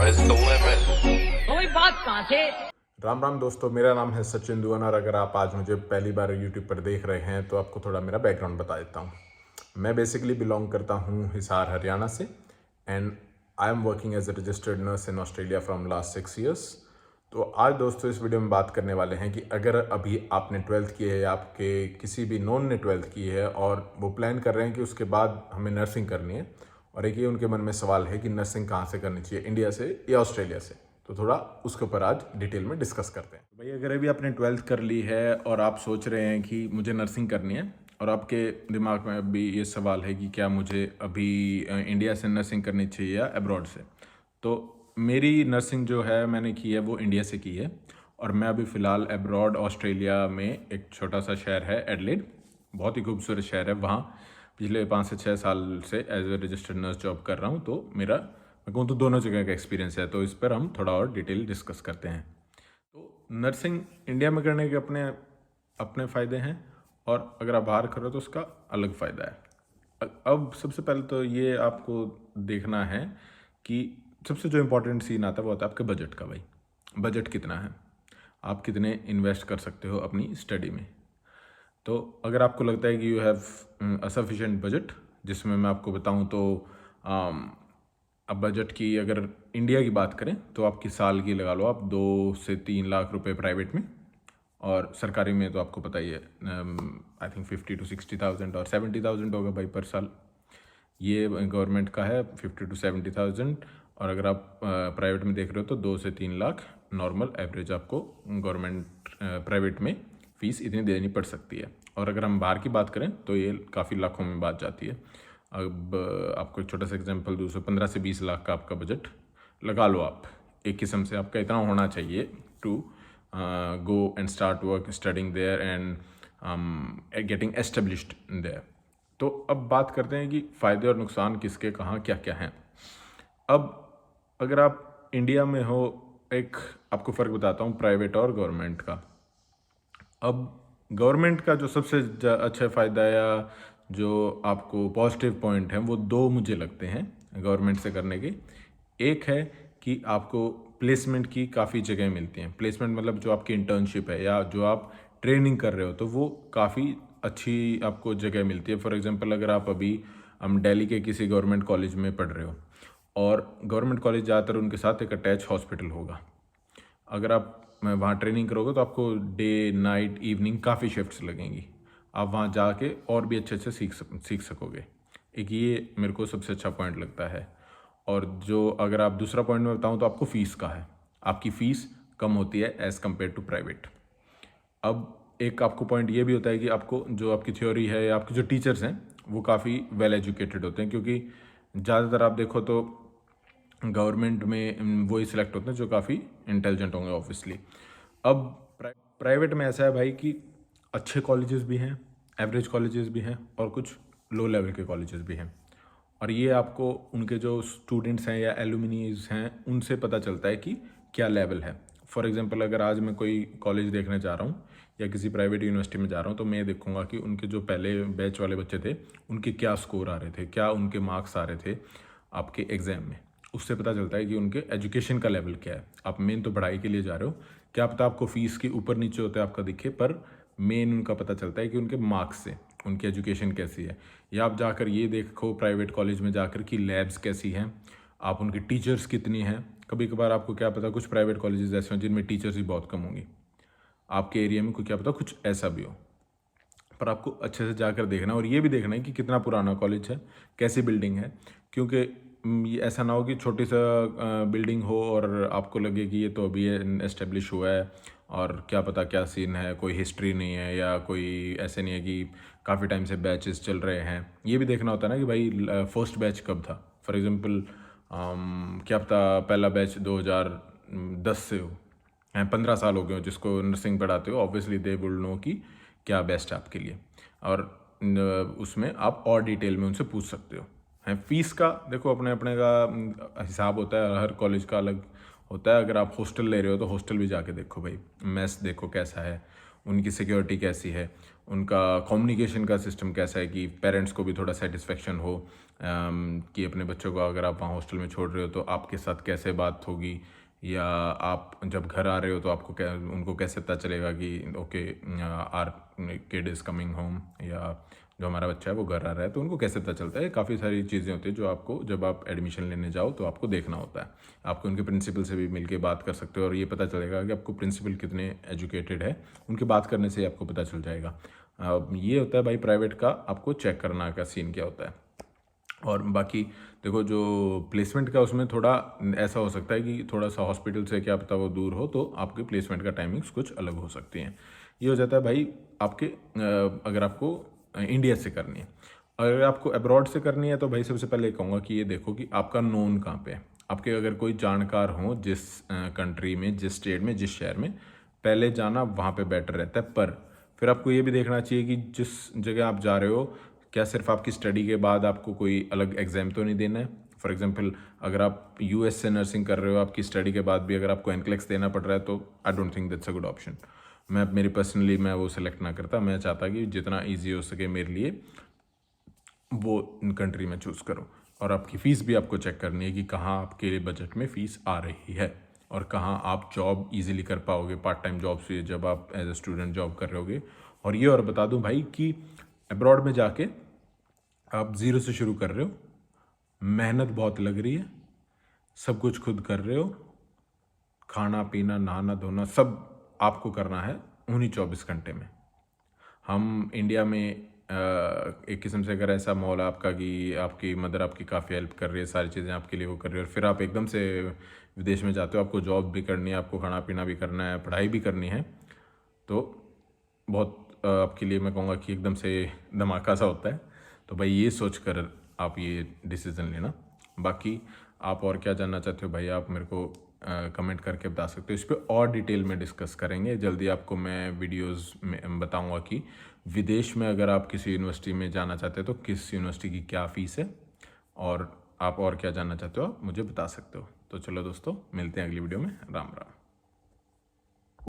is the limit. कोई बात कहाँ थे। राम राम दोस्तों, मेरा नाम है सचिन दुआन और अगर आप आज मुझे पहली बार यूट्यूब पर देख रहे हैं तो आपको थोड़ा मेरा बैकग्राउंड बता देता हूँ। मैं बेसिकली बिलोंग करता हूँ हिसार हरियाणा से and I am working as a registered nurse in Australia from last 6 years। तो आज दोस्तों इस वीडियो में बात करने वाले हैं कि अगर अभी आपने 12th की है या आपके किसी भी नॉन ने 12th की है और वो प्लान कर रहे हैं कि उसके बाद हमें नर्सिंग करनी है और एक ये उनके मन में सवाल है कि नर्सिंग कहाँ से करनी चाहिए, इंडिया से या ऑस्ट्रेलिया से, तो थोड़ा उसके ऊपर आज डिटेल में डिस्कस करते हैं। भाई अगर अभी आपने 12th कर ली है और आप सोच रहे हैं कि मुझे नर्सिंग करनी है और आपके दिमाग में अभी ये सवाल है कि क्या मुझे अभी इंडिया से नर्सिंग करनी चाहिए या अब्रॉड से, तो मेरी नर्सिंग जो है मैंने की है वो इंडिया से की है और मैं अभी फ़िलहाल अब्रॉड ऑस्ट्रेलिया में एक छोटा सा शहर है एडलेड, बहुत ही खूबसूरत शहर है, वहाँ पिछले 5 से 6 साल से as a registered nurse job कर रहा हूँ। तो मेरा मैं कहूँ तो दोनों जगह का एक्सपीरियंस है, तो इस पर हम थोड़ा और डिटेल डिस्कस करते हैं। तो नर्सिंग इंडिया में करने के अपने अपने फ़ायदे हैं और अगर आप बाहर करो तो उसका अलग फ़ायदा है। अब सबसे पहले तो ये आपको देखना है कि सबसे जो इम्पोर्टेंट सीन आता है वो आता है आपके बजट का। भाई बजट कितना है, आप कितने इन्वेस्ट कर सकते हो अपनी स्टडी में। तो अगर आपको लगता है कि you have a sufficient budget, जिसमें मैं आपको बताऊं तो अब बजट की अगर इंडिया की बात करें तो आपकी साल की लगा लो आप 2 से 3 लाख रुपए प्राइवेट में और सरकारी में तो आपको पता ही है आई थिंक 50 to 60,000 और 70,000 होगा भाई पर साल। ये गवर्नमेंट का है 50 to 70,000 और अगर आप प्राइवेट में देख रहे हो तो 2 से 3 लाख नॉर्मल एवरेज आपको गवर्नमेंट प्राइवेट में फ़ीस इतनी देनी पड़ सकती है। और अगर हम बाहर की बात करें तो ये काफ़ी लाखों में बात जाती है। अब आपको एक छोटा सा एग्जांपल दूँ तो 15 से 20 लाख का आपका बजट लगा लो आप, एक किस्म से आपका इतना होना चाहिए to go and start work studying there and getting established there. तो अब बात करते हैं कि फ़ायदे और नुकसान किसके कहाँ क्या क्या हैं। अब अगर आप इंडिया में हो, एक आपको फ़र्क बताता हूँ प्राइवेट और गवर्नमेंट का। अब गवर्नमेंट का जो सबसे अच्छा फ़ायदा या जो आपको पॉजिटिव पॉइंट हैं वो 2 मुझे लगते हैं गवर्नमेंट से करने के। एक है कि आपको प्लेसमेंट की काफ़ी जगह मिलती हैं। प्लेसमेंट मतलब जो आपकी इंटर्नशिप है या जो आप ट्रेनिंग कर रहे हो तो वो काफ़ी अच्छी आपको जगह मिलती है। फॉर एग्जांपल अगर आप अभी हम दिल्ली के किसी गवर्नमेंट कॉलेज में पढ़ रहे हो और गवर्नमेंट कॉलेज ज़्यादातर उनके साथ एक अटैच हॉस्पिटल होगा, अगर आप वहाँ ट्रेनिंग करोगे तो आपको डे नाइट इवनिंग काफ़ी शिफ्ट्स लगेंगी, आप वहाँ जाके और भी अच्छे से सीख सकोगे। एक ये मेरे को सबसे अच्छा पॉइंट लगता है। और जो अगर आप दूसरा पॉइंट में बताऊँ तो आपको फ़ीस का है, आपकी फ़ीस कम होती है एज़ कम्पेयर टू प्राइवेट। अब एक आपको पॉइंट ये भी होता है कि आपको जो आपकी थ्योरी है या आपके जो टीचर्स हैं वो काफ़ी वेल एजुकेटेड होते हैं, क्योंकि ज़्यादातर आप देखो तो गवर्नमेंट में वही सिलेक्ट होते हैं जो काफ़ी इंटेलिजेंट होंगे ऑब्वियसली। अब प्राइवेट में ऐसा है भाई कि अच्छे कॉलेजेस भी हैं, एवरेज कॉलेजेस भी हैं और कुछ लो लेवल के कॉलेजेस भी हैं और ये आपको उनके जो स्टूडेंट्स हैं या एलुमिनीज हैं उनसे पता चलता है कि क्या लेवल है। फॉर एग्जांपल अगर आज मैं कोई कॉलेज देखने जा रहा हूँ या किसी प्राइवेट यूनिवर्सिटी में जा रहा हूँ तो मैं देखूंगा कि उनके जो पहले बैच वाले बच्चे थे उनके क्या स्कोर आ रहे थे, क्या उनके मार्क्स आ रहे थे आपके एग्ज़ाम में। उससे पता चलता है कि उनके एजुकेशन का लेवल क्या है। आप मेन तो पढ़ाई के लिए जा रहे हो, क्या पता आपको फ़ीस के ऊपर नीचे होता है आपका दिखे, पर मेन उनका पता चलता है कि उनके मार्क्स से उनकी एजुकेशन कैसी है। या आप जाकर ये देखो प्राइवेट कॉलेज में जाकर कि लैब्स कैसी हैं, आप उनकी टीचर्स कितनी हैं। कभी कभार आपको क्या पता कुछ प्राइवेट कॉलेजेस ऐसे हैं जिनमें टीचर्स ही बहुत कम होंगी, आपके एरिया में कोई क्या पता कुछ ऐसा भी हो, पर आपको अच्छे से जाकर देखना और ये भी देखना है कि कितना पुराना कॉलेज है, कैसी बिल्डिंग है, क्योंकि ये ऐसा ना हो कि छोटी सा बिल्डिंग हो और आपको लगे कि ये तो अभी एस्टेब्लिश हुआ है और क्या पता क्या सीन है, कोई हिस्ट्री नहीं है या कोई ऐसे नहीं है कि काफ़ी टाइम से बैचेस चल रहे हैं। ये भी देखना होता है ना कि भाई फर्स्ट बैच कब था। फॉर एग्जांपल क्या पता पहला बैच 2010 से हो, 15 साल हो गए हो जिसको नर्सिंग पढ़ाते हो, ऑब्वियसली दे विल नो कि क्या बेस्ट है आपके लिए और उसमें आप और डिटेल में उनसे पूछ सकते हो। हैं फ़ीस का देखो अपने अपने का हिसाब होता है, हर कॉलेज का अलग होता है। अगर आप हॉस्टल ले रहे हो तो हॉस्टल भी जाके देखो भाई, मेस देखो कैसा है, उनकी सिक्योरिटी कैसी है, उनका कम्युनिकेशन का सिस्टम कैसा है, कि पेरेंट्स को भी थोड़ा सेटिस्फेक्शन हो कि अपने बच्चों को अगर आप वहाँ हॉस्टल में छोड़ रहे हो तो आपके साथ कैसे बात होगी, या आप जब घर आ रहे हो तो आपको उनको कैसे पता चलेगा कि okay are kid is coming home, या जो हमारा बच्चा है वो घर आ रहा है, तो उनको कैसे पता चलता है। काफ़ी सारी चीज़ें होती हैं जो आपको जब आप एडमिशन लेने जाओ तो आपको देखना होता है। आपको उनके प्रिंसिपल से भी मिलके बात कर सकते हो और ये पता चलेगा कि आपको प्रिंसिपल कितने एजुकेटेड है, उनके बात करने से आपको पता चल जाएगा। ये होता है भाई प्राइवेट का आपको चेक करना का सीन क्या होता है। और बाकी देखो जो प्लेसमेंट का उसमें थोड़ा ऐसा हो सकता है कि थोड़ा सा हॉस्पिटल से क्या पता वो दूर हो तो आपके प्लेसमेंट का टाइमिंग्स कुछ अलग हो सकती हैं। ये हो जाता है भाई आपके अगर आपको इंडिया से करनी है। अगर आपको अब्रॉड से करनी है तो भाई सबसे पहले कहूँगा कि ये देखो कि आपका नोन कहाँ पे है। आपके अगर कोई जानकार हो जिस कंट्री में, जिस स्टेट में, जिस शहर में, पहले जाना वहाँ पे बेटर रहता है। पर फिर आपको ये भी देखना चाहिए कि जिस जगह आप जा रहे हो क्या सिर्फ आपकी स्टडी के बाद आपको कोई अलग एग्ज़ाम तो नहीं देना है। फॉर एग्जांपल अगर आप यूएस से नर्सिंग कर रहे हो, आपकी स्टडी के बाद भी अगर आपको एनक्लेक्स देना पड़ रहा है तो I don't think that's a good option. मेरी पर्सनली मैं वो सिलेक्ट ना करता। मैं चाहता कि जितना ईजी हो सके मेरे लिए वो कंट्री में चूज़ करो। और आपकी फ़ीस भी आपको चेक करनी है कि कहाँ आपके बजट में फ़ीस आ रही है और कहाँ आप जॉब इजीली कर पाओगे पार्ट टाइम जॉब से जब आप एज ए स्टूडेंट जॉब कर रहे होगे। और ये और बता दूं भाई कि अब्रॉड में जाके आप ज़ीरो से शुरू कर रहे हो, मेहनत बहुत लग रही है, सब कुछ खुद कर रहे हो, खाना पीना नहाना धोना सब आपको करना है उन्हीं 24 घंटे में। हम इंडिया में एक किस्म से अगर ऐसा माहौल है आपका कि आपकी मदर आपकी काफ़ी हेल्प कर रही है, सारी चीज़ें आपके लिए वो कर रही है, और फिर आप एकदम से विदेश में जाते हो, आपको जॉब भी करनी है, आपको खाना पीना भी करना है, पढ़ाई भी करनी है, तो बहुत आपके लिए मैं कहूँगा कि एकदम से धमाका सा होता है। तो भाई ये सोच कर आप ये डिसीज़न लेना। बाकी आप और क्या जानना चाहते हो भाई आप मेरे को कमेंट करके बता सकते हो। इस पर और डिटेल में डिस्कस करेंगे जल्दी। आपको मैं वीडियोस में बताऊंगा कि विदेश में अगर आप किसी यूनिवर्सिटी में जाना चाहते हो तो किस यूनिवर्सिटी की क्या फ़ीस है, और आप और क्या जानना चाहते हो आप मुझे बता सकते हो। तो चलो दोस्तों, मिलते हैं अगली वीडियो में। राम राम।